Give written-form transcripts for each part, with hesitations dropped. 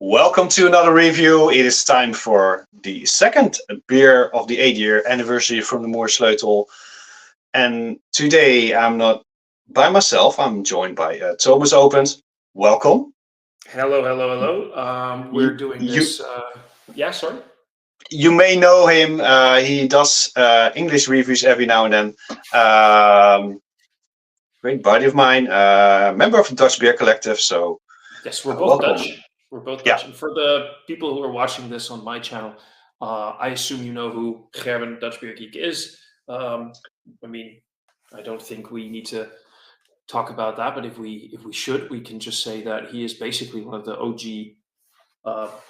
Welcome to another review. It is time for the second beer of the 8-year anniversary from the Moersleutel. And today I'm not by myself. I'm joined by Thomas Opens. Welcome. Hello. We're doing this. Yeah, sorry. You may know him. He does English reviews every now and then. Great buddy of mine, member of the Dutch Beer Collective. So yes, we're both Dutch. We're both Dutch. And for the people who are watching this on my channel, I assume you know who Gerben Dutchbeergeek is. I mean, I don't think we need to talk about that, but if we should, we can just say that he is basically one of the OG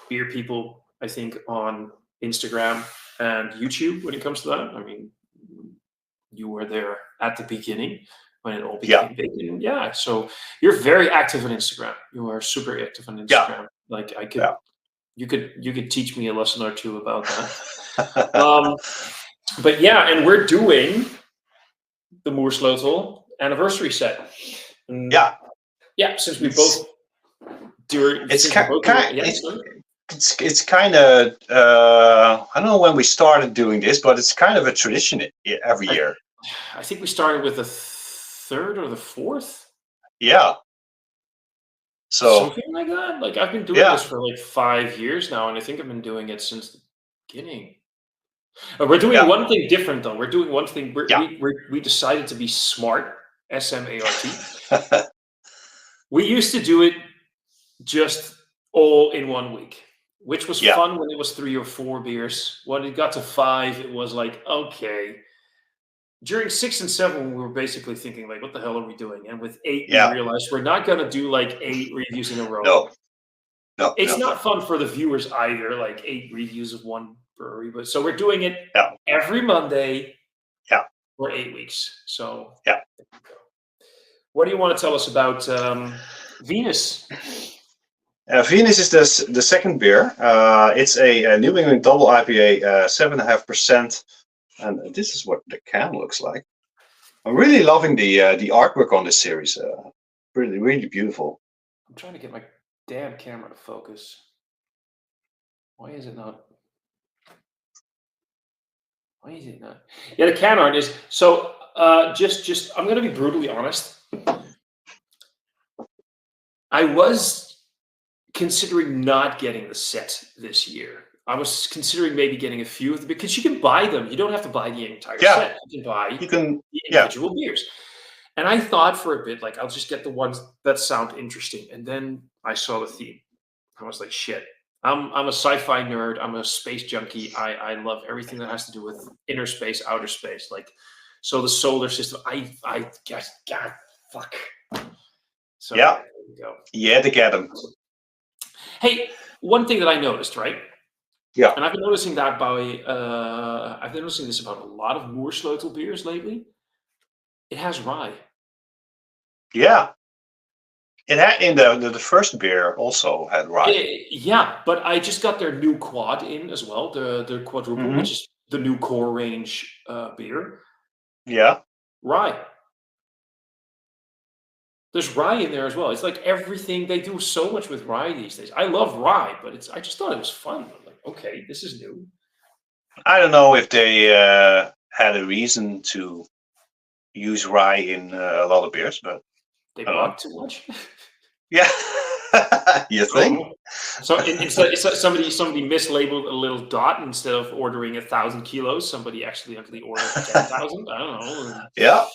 beer people, I think, on Instagram and YouTube when it comes to that. I mean, you were there at the beginning when it all became big. And so you're very active on Instagram. You are super active on Instagram. Like you could teach me a lesson or two about that. But yeah, and we're doing the Moersleutel anniversary set. And since we both do it's kind of I don't know when we started doing this, but it's kind of a tradition every year. I think we started with the third or the fourth. Yeah. So something like that. Like I've been doing this for like 5 years now, and I think I've been doing it since the beginning. We're doing one thing different though. We're doing one thing. We decided to be smart. SMART. We used to do it just all in 1 week, which was fun when it was 3 or 4 beers. When it got to 5, it was like, okay. During 6 and 7, we were basically thinking like, what the hell are we doing? And with 8, we realized we're not going to do like 8 reviews in a row. No. It's not fun for the viewers either, like 8 reviews of one brewery. But so we're doing it every Monday for 8 weeks. So what do you want to tell us about Venus? Venus is the second beer. It's a New England double IPA, 7.5%. And this is what the can looks like. I'm really loving the artwork on this series. Really beautiful. I'm trying to get my damn camera to focus. Why is it not? Yeah, the can art is so. Just I'm going to be brutally honest. I was considering not getting the set this year. I was considering maybe getting a few of them because you can buy them. You don't have to buy the entire set. You can buy the individual beers. And I thought for a bit, like, I'll just get the ones that sound interesting. And then I saw the theme. I was like, shit. I'm a sci-fi nerd. I'm a space junkie. I love everything that has to do with inner space, outer space. Like, so the solar system. I guess, God, fuck. So there we go. Yeah, to get them. Hey, one thing that I noticed, right? Yeah. And I've been noticing that I've been noticing this about a lot of Moersleutel beers lately. It has rye. Yeah. It had in the first beer also had rye. But I just got their new quad in as well, the quadruple, which is the new core range beer. Yeah. Rye. There's rye in there as well. It's like everything, they do so much with rye these days. I love rye, but I just thought it was fun. I'm like, okay, this is new. I don't know if they had a reason to use rye in a lot of beers, but they bought too much. Yeah. You think? So it's like somebody mislabeled a little dot instead of ordering 1,000 kilos. Somebody accidentally ordered 10,000. I don't know. Yeah.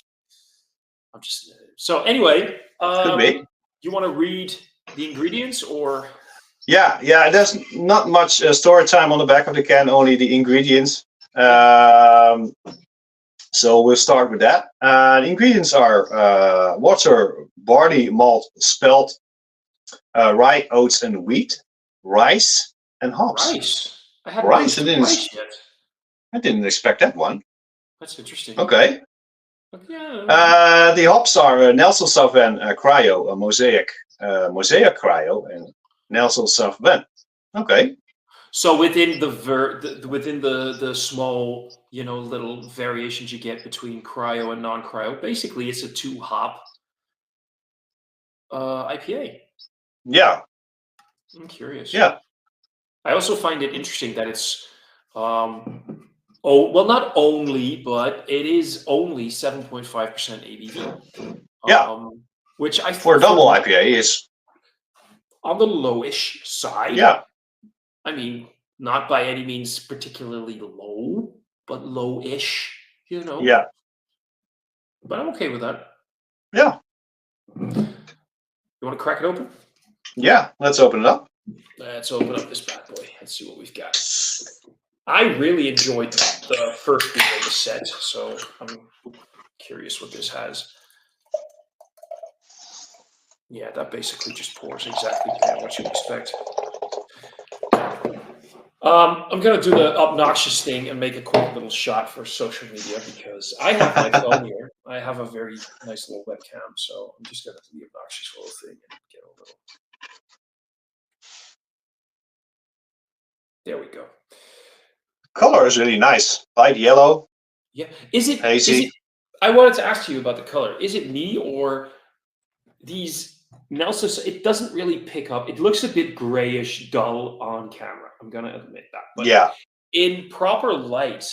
I'm just so anyway. Could be. You want to read the ingredients or? Yeah. There's not much story time on the back of the can. Only the ingredients. So we'll start with that. The ingredients are water, barley malt, spelt, rye, oats, and wheat, rice, and hops. Rice. I haven't rice yet. I didn't expect that one. That's interesting. Okay. The hops are Nelson Sauvin Cryo, Mosaic Cryo, and Nelson Sauvin. Okay. So within the small, little variations you get between cryo and non-cryo, basically it's a 2-hop IPA. Yeah. I'm curious. Yeah. I also find it interesting that it's, oh, well, not only, but it is only 7.5% ABV, Yeah. which I For think a double IPA is, on the lowish side. yeah. I mean, not by any means particularly low, but low-ish, you know. Yeah. But I'm okay with that. Yeah. You want to crack it open? Yeah. Let's open it up. Let's open up this bad boy. Let's see what we've got. I really enjoyed the first beer of the set, so I'm curious what this has. Yeah, that basically just pours exactly what you expect. I'm going to do the obnoxious thing and make a quick little shot for social media because I have my phone here. I have a very nice little webcam, so I'm just going to do the obnoxious little thing and get a little. There we go. Color is really nice. Light yellow. Yeah. Is it hazy? I wanted to ask you about the color. Is it me or these Nelson's? It doesn't really pick up. It looks a bit grayish, dull on camera. I'm going to admit that. But Yeah. in proper light,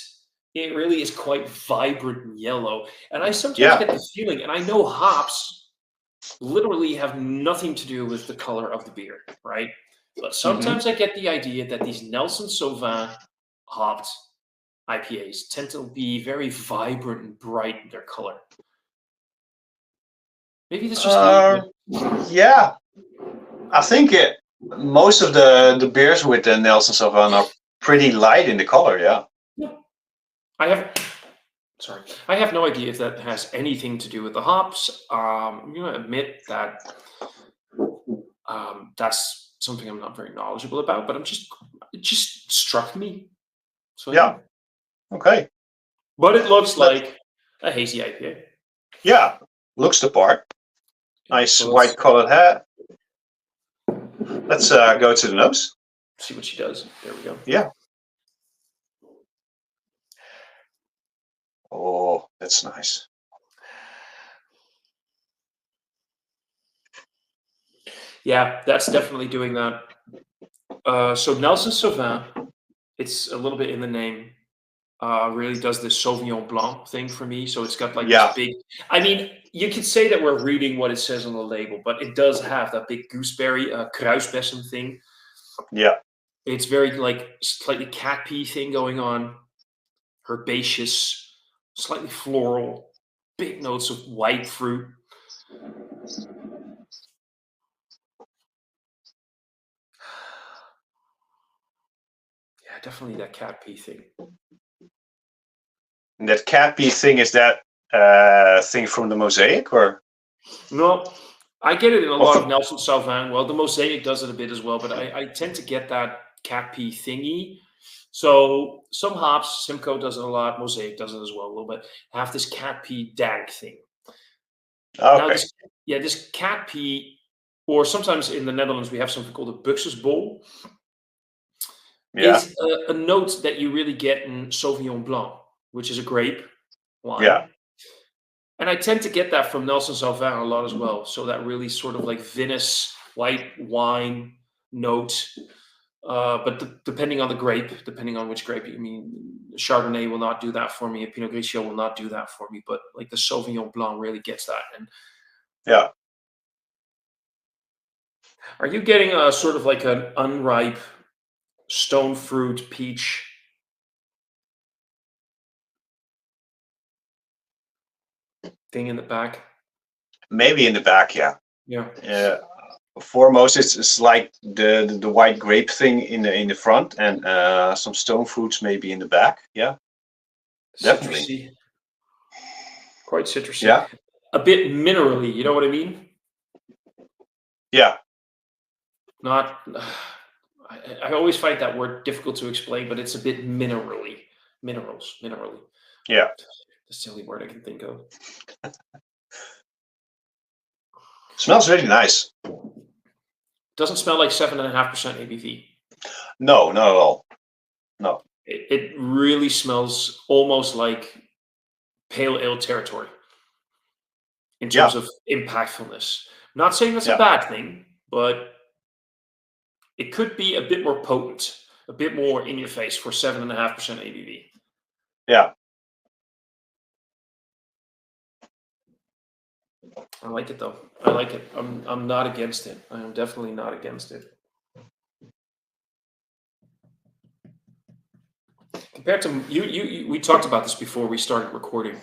it really is quite vibrant and yellow. And I sometimes get the feeling, and I know hops literally have nothing to do with the color of the beer, right? But sometimes I get the idea that these Nelson Sauvin hopped IPAs tend to be very vibrant and bright in their color. Maybe this just me. Yeah. I think most of the beers with the Nelson Sauvin are pretty light in the color, yeah. I have no idea if that has anything to do with the hops. I'm going to admit that that's something I'm not very knowledgeable about, but it just struck me. So yeah. Okay. But it looks like a hazy IPA. Yeah, looks the part. Nice white colored hair. Let's go to the nose. See what she does. There we go. Yeah. Oh, that's nice. Yeah, that's definitely doing that. So Nelson Sauvin, it's a little bit in the name, really does this Sauvignon Blanc thing for me. So it's got like this big, I mean, you could say that we're reading what it says on the label, but it does have that big gooseberry, kruisbessen thing. Yeah. It's very like slightly cat pea thing going on, herbaceous, slightly floral, big notes of white fruit. Yeah, definitely that cat pea thing. And that cat pea thing, is that thing from the Mosaic, or? No, I get it in a lot of Nelson Sauvin. Well, the Mosaic does it a bit as well, but I tend to get that cat pea thingy. So some hops, Simcoe does it a lot, Mosaic does it as well a little bit, have this cat pea dank thing. Okay. Now, this cat pea, or sometimes in the Netherlands we have something called a buxusbol, is a note that you really get in Sauvignon Blanc, which is a grape wine. Yeah. And I tend to get that from Nelson Sauvin a lot as well. So that really sort of like vinous white wine note. But depending on the grape, depending on which grape, I mean, Chardonnay will not do that for me. A Pinot Grigio will not do that for me. But like the Sauvignon Blanc really gets that. And yeah. Are you getting a sort of like an unripe stone fruit peach? Thing in the back? Maybe in the back, yeah. Yeah. Foremost, it's like the white grape thing in the front, and some stone fruits maybe in the back. Yeah, definitely. Citrusy. Quite citrusy. Yeah. A bit minerally. You know what I mean? Yeah. Not. I always find that word difficult to explain, but it's a bit minerally. Minerally. Yeah. That's the only word I can think of. Smells really nice. Doesn't smell like 7.5% ABV. No, not at all. No. It really smells almost like pale ale territory in terms of impactfulness. I'm not saying that's a bad thing, but it could be a bit more potent, a bit more in your face for 7.5% ABV. Yeah. I like it though. I like it. I'm not against it. I am definitely not against it. Compared to you, we talked about this before we started recording.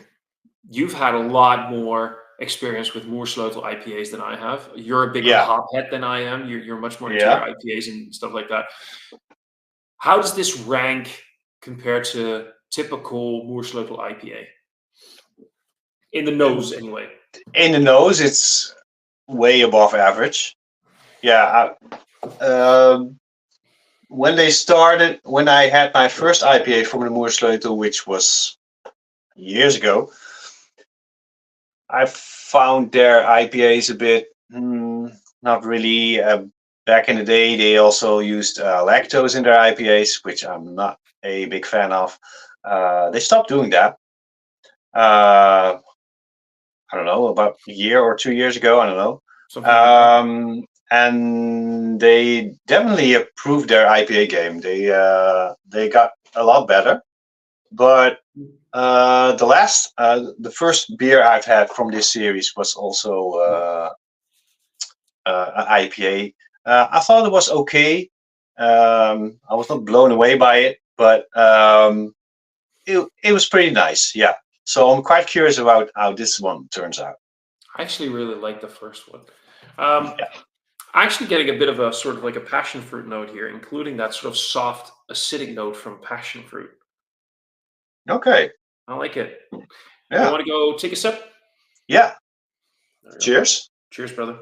You've had a lot more experience with Moersleutel IPAs than I have. You're a bigger hophead than I am. You're much more into your IPAs and stuff like that. How does this rank compared to typical Moersleutel IPA? In the nose, anyway. In the nose, it's way above average. Yeah. When I had my first IPA from the Moersleutel, which was years ago, I found their IPAs a bit not really. Back in the day, they also used lactose in their IPAs, which I'm not a big fan of. They stopped doing that. I don't know, about a year or 2 years ago. I don't know. And they definitely improved their IPA game. They got a lot better. But the first beer I've had from this series was also an IPA. I thought it was okay. I was not blown away by it, but it was pretty nice. Yeah. So I'm quite curious about how this one turns out. I actually really like the first one. I'm actually getting a bit of a sort of like a passion fruit note here, including that sort of soft acidic note from passion fruit. Okay. I like it. Yeah. You want to go take a sip? Yeah. Cheers. Cheers, brother.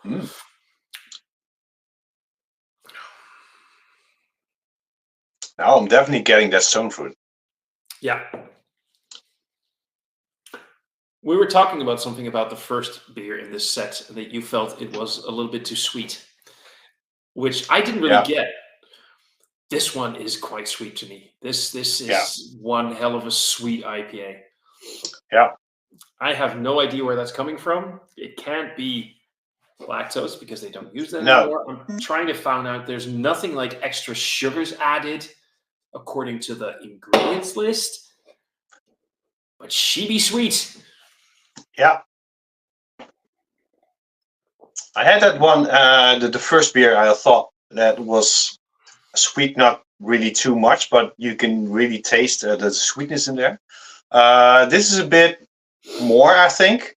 Mm. Now I'm definitely getting that stone fruit. Yeah. We were talking about something about the first beer in this set that you felt it was a little bit too sweet, which I didn't really get. This one is quite sweet to me. This is one hell of a sweet IPA. Yeah. I have no idea where that's coming from. It can't be lactose because they don't use that anymore. I'm trying to find out. There's nothing like extra sugars added according to the ingredients list, but she be sweet. Yeah. I had that one, the first beer. I thought that was sweet, not really too much, but you can really taste the sweetness in there. This is a bit more, I think.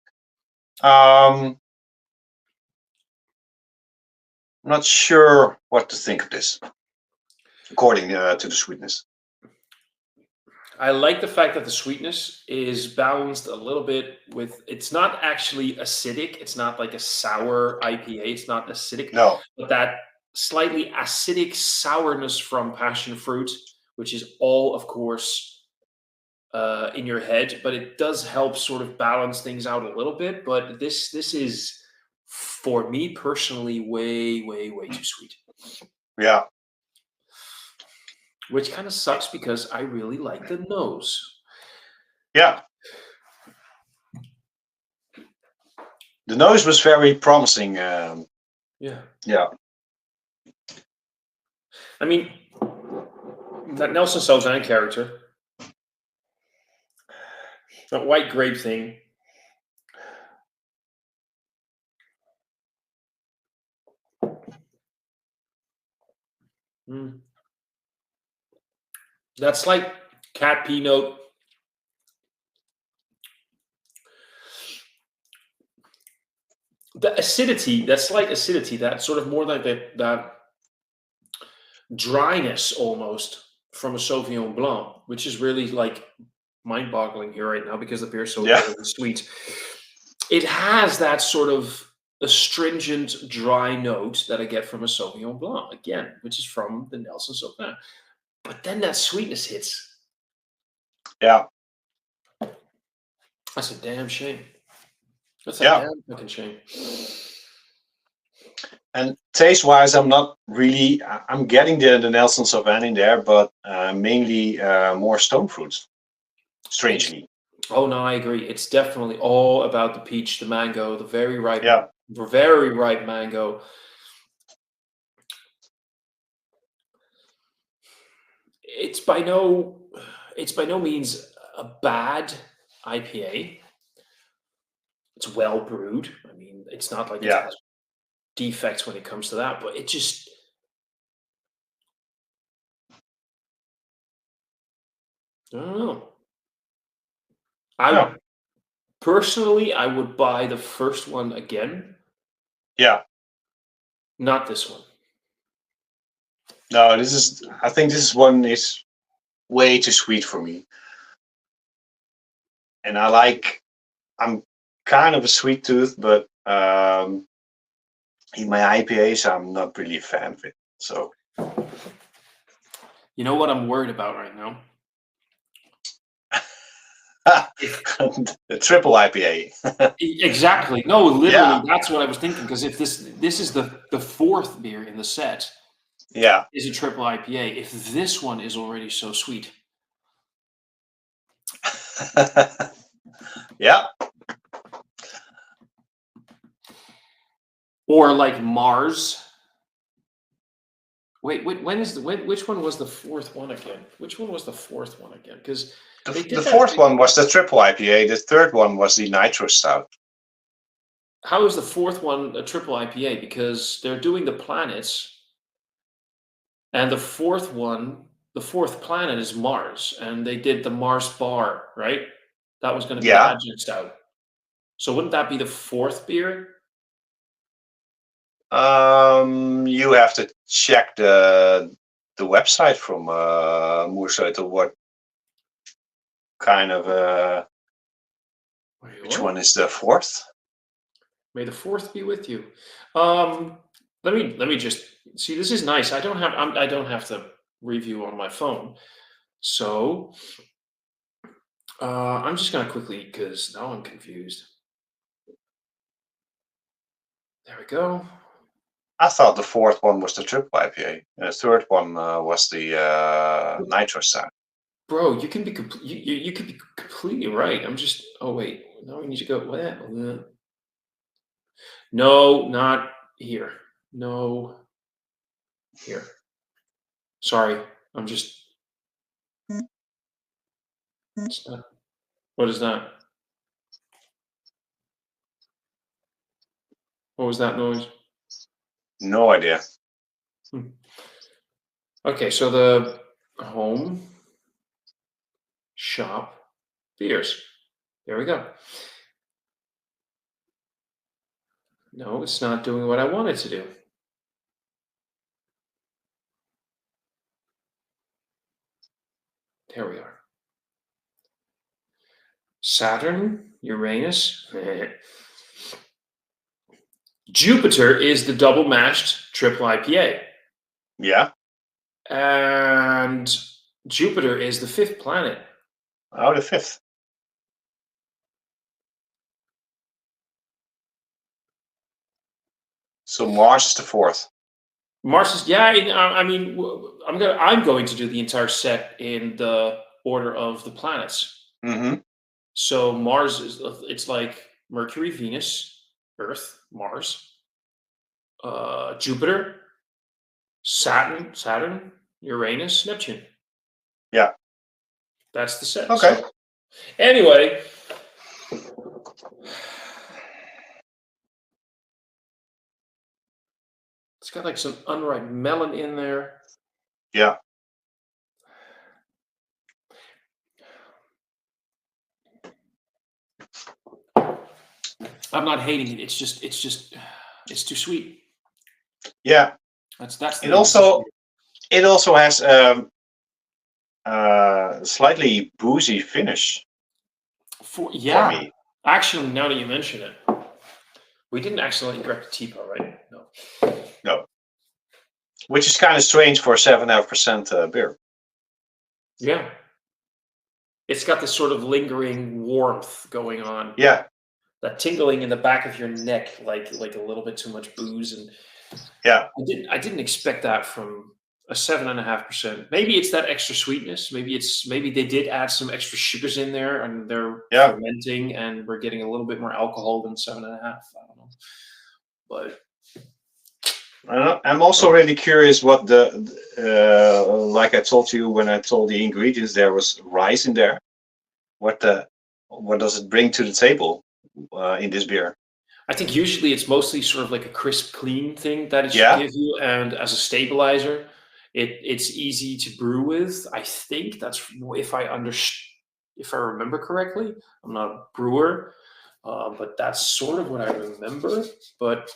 I'm not sure what to think of this, according to the sweetness. I like the fact that the sweetness is balanced a little bit with, it's not actually acidic. It's not like a sour IPA. It's not acidic. No. But that slightly acidic sourness from passion fruit, which is all, of course, in your head, but it does help sort of balance things out a little bit. But this is, for me personally, way, way, way too sweet. Yeah. Which kind of sucks because I really like the nose. Yeah. The nose was very promising. Yeah. Yeah. I mean, that Nelson Sauvin character, that white grape thing, that slight cat pea note, the acidity, that slight acidity, that sort of more like that dryness almost from a Sauvignon Blanc, which is really like mind-boggling here right now because the beer is so sweet. It has that sort of astringent, dry note that I get from a Sauvignon Blanc, again, which is from the Nelson Sauvin. But then that sweetness hits. Yeah. That's a damn shame. That's a damn fucking shame. And taste-wise, I'm not really. I'm getting the Nelson Sauvin in there, but mainly more stone fruits. Strangely. Oh no, I agree. It's definitely all about the peach, the mango, the very ripe mango. It's by no means a bad IPA. It's well brewed. I mean, it's not like it has defects when it comes to that, but it just I don't know. Personally, I would buy the first one again. Yeah. Not this one. No, this is. I think this one is way too sweet for me. And I'm kind of a sweet tooth, but in my IPAs, I'm not really a fan of it. So, you know what I'm worried about right now? The triple IPA. Exactly. No, literally, that's what I was thinking. Because if this is the fourth beer in the set, is a triple IPA. If this one is already so sweet, or like Mars. Wait, which one was the fourth one again? Which one was the fourth one again? Because the fourth one was the triple IPA. The third one was the nitro stout. How is the fourth one a triple IPA? Because they're doing the planets, and the fourth planet is Mars, and they did the Mars bar, right? That was going to be the adjunct stout. So wouldn't that be the fourth beer? You have to check the website from Moersleutel. What kind of which one is the fourth? May the fourth be with you. Let me just see. This is nice. I don't have to review on my phone, so I'm just gonna quickly, because now I'm confused. There we go. I thought the fourth one was the triple IPA, and the third one was the nitro stout. Bro, you can be you could be completely right. I'm just. Oh wait, now we need to go. What? No, not here. No, here. Sorry, I'm just. What is that? What was that noise? No idea. Okay, so the home shop beers. There we go. No, it's not doing what I want it to do. There we are. Saturn, Uranus. Jupiter is the double mashed triple IPA. Yeah. And Jupiter is the fifth planet. Oh, the fifth. So Mars is the fourth. Mars is, yeah. I mean, I'm going to do the entire set in the order of the planets. Mm-hmm. So Mars it's like Mercury, Venus, Earth, Mars, Jupiter, Saturn, Uranus, Neptune. Yeah. That's the set. Okay. So, anyway. It's got like some unripe melon in there. Yeah. I'm not hating it. It's too sweet. Yeah. That's it also has slightly boozy finish. For me. Actually, now that you mention it, we didn't accidentally grab the TIPA, right? No. Which is kind of strange for a 7.5% beer. Yeah. It's got this sort of lingering warmth going on. Yeah. That tingling in the back of your neck, like a little bit too much booze, and Yeah. I didn't expect that from a 7.5%. Maybe it's that extra sweetness. Maybe they did add some extra sugars in there, and they're fermenting, and we're getting a little bit more alcohol than 7.5. I don't know, but I'm also really curious what like I told you when I told the ingredients, there was rice in there. What does it bring to the table in this beer? I think usually it's mostly sort of like a crisp, clean thing that it should give you, and as a stabilizer, it's easy to brew with. I think that's if I remember correctly. I'm not a brewer, but that's sort of what I remember. But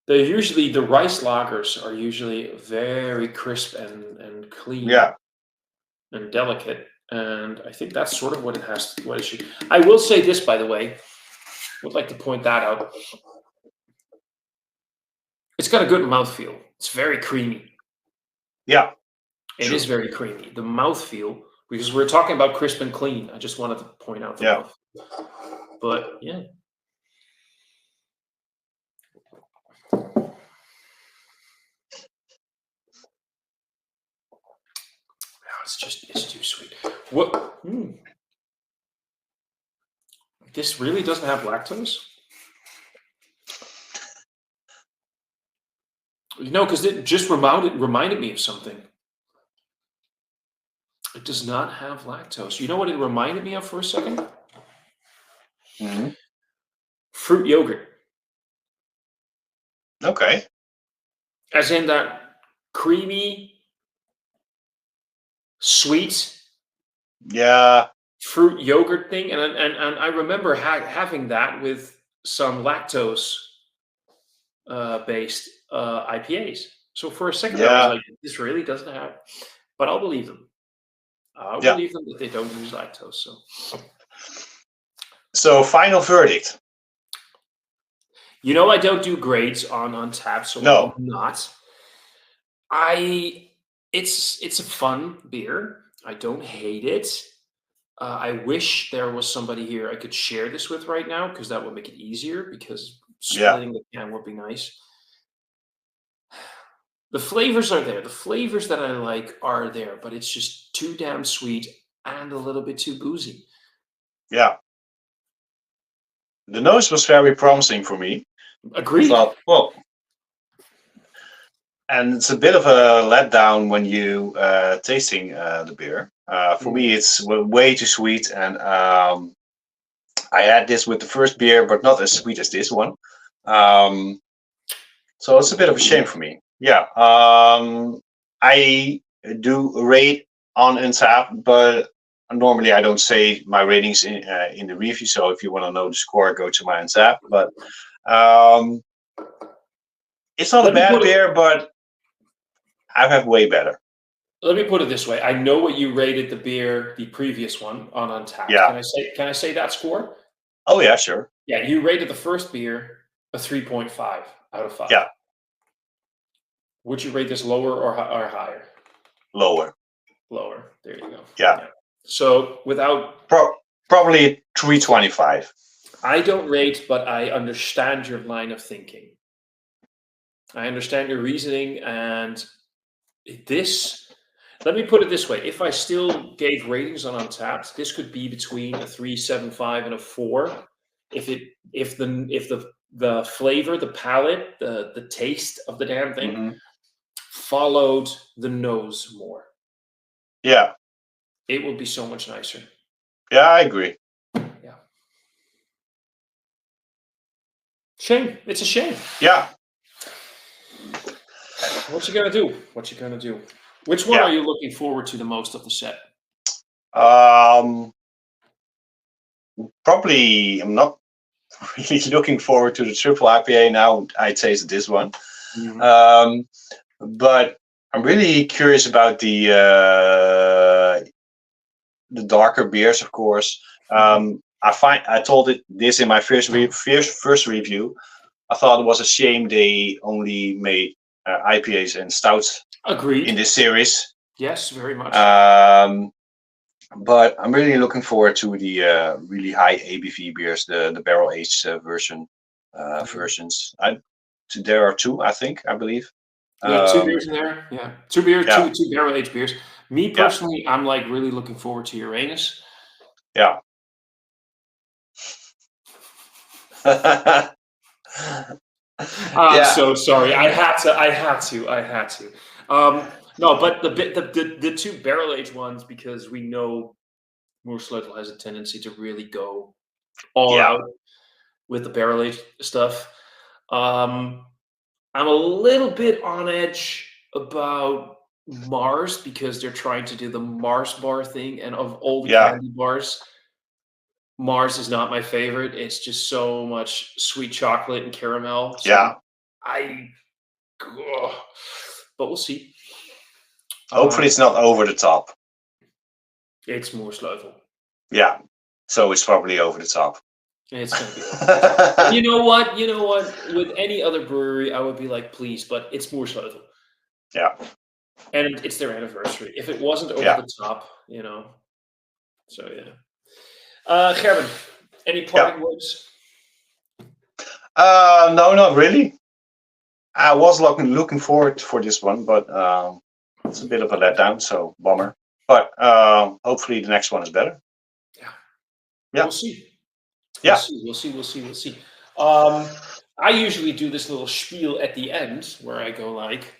the rice lagers are usually very crisp and clean and delicate. And I think that's sort of what it should. I will say this, by the way, would like to point that out. It's got a good mouthfeel. It's very creamy. Yeah. It is very creamy. The mouthfeel, because we're talking about crisp and clean. I just wanted to point out the mouthfeel. But yeah. It's too sweet. What? This really doesn't have lactose? Because it just reminded me of something. It does not have lactose. You know what it reminded me of for a second? Fruit yogurt. Okay. As in that creamy, sweet, fruit yogurt thing, and I remember having that with some lactose based IPAs. So for a second, I was like, "This really doesn't have," but I'll believe them. I'll believe them that they don't use lactose. So final verdict. I don't do grades on Untappd, so no. I'm not. It's a fun beer. I don't hate it. I wish there was somebody here I could share this with right now, because that would make it easier, because splitting the can would be nice. The flavors are there. The flavors that I like are there, but it's just too damn sweet and a little bit too boozy. Yeah. The nose was very promising for me. Agreed. And it's a bit of a letdown when you tasting the beer. For me, it's way too sweet, and I had this with the first beer, but not as sweet as this one. So it's a bit of a shame for me. Yeah, I do rate on Untappd, but normally I don't say my ratings in the review. So if you want to know the score, go to my Untappd. But it's not a bad beer, but I have way better. Let me put it this way: I know what you rated the beer, the previous one, on Untappd. Yeah. Can I say that score? Oh yeah, sure. Yeah, you rated the first beer a 3.5 out of 5. Yeah. Would you rate this lower or higher? Lower. Lower. There you go. Yeah. So without probably 3.25. I don't rate, but I understand your line of thinking. I understand your reasoning, and this. Let me put it this way: if I still gave ratings on Untappd, this could be between a 3.75 and a 4. If the flavor, the palate, the taste of the damn thing followed the nose more. Yeah. It would be so much nicer. Yeah, I agree. Yeah. Shame. It's a shame. Yeah. What you gonna do? Which one are you looking forward to the most of the set? Probably I'm not really looking forward to the triple IPA now. I tasted this one. But I'm really curious about the darker beers, of course. I told this in my first review. I thought it was a shame they only made IPAs and stouts. Agreed. In this series. Yes, very much. But I'm really looking forward to the really high ABV beers, the barrel aged version. versions. There are 2, I think, I believe. There are 2 beers in there. Yeah, 2 beers, Yeah. 2 barrel-aged beers. Me personally, I'm like really looking forward to Uranus. Yeah. I'm so sorry. I had to. No, but the 2 barrel-aged ones, because we know Moersleutel has a tendency to really go all out with the barrel-aged stuff. I'm a little bit on edge about Mars because they're trying to do the Mars bar thing, and of all the candy bars, Mars is not my favorite. It's just so much sweet chocolate and caramel. So but we'll see. Hopefully it's not over the top. It's Moersleutel. Yeah. So it's probably over the top. It's gonna be over the top. You know what? With any other brewery, I would be like, please, but it's Moersleutel. Yeah. And it's their anniversary. If it wasn't over the top, So yeah. Gerben, any parting words? No, not really. I was looking forward for this one, but it's a bit of a letdown, so bummer. But hopefully the next one is better. Yeah. We'll see. We'll see. I usually do this little spiel at the end where I go like,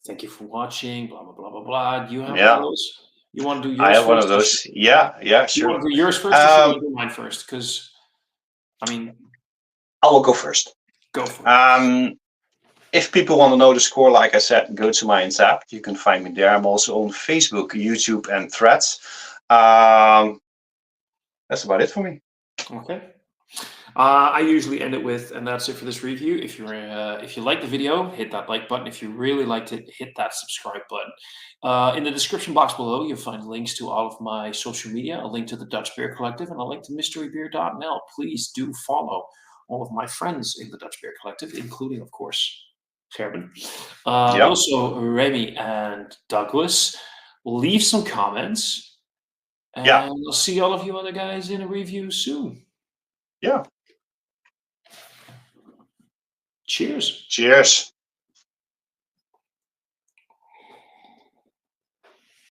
"Thank you for watching." Blah blah blah blah blah. Do you have one of those? You want to do yours? I have one of those. Yeah, sure. You want to do yours first, or should I do mine first? Because, I will go first. Go for it. If people want to know the score, like I said, go to my Untappd. You can find me there. I'm also on Facebook, YouTube, and Threads. That's about it for me. Okay. I usually end it with, and that's it for this review. If you like the video, hit that like button. If you really liked it, hit that subscribe button. In the description box below, you'll find links to all of my social media, a link to the Dutch Beer Collective, and a link to mysterybeer.nl. Please do follow all of my friends in the Dutch Beer Collective, including, of course, Gerben. Also, Remy and Douglas. Leave some comments. And I'll see all of you other guys in a review soon. Yeah. Cheers. Cheers.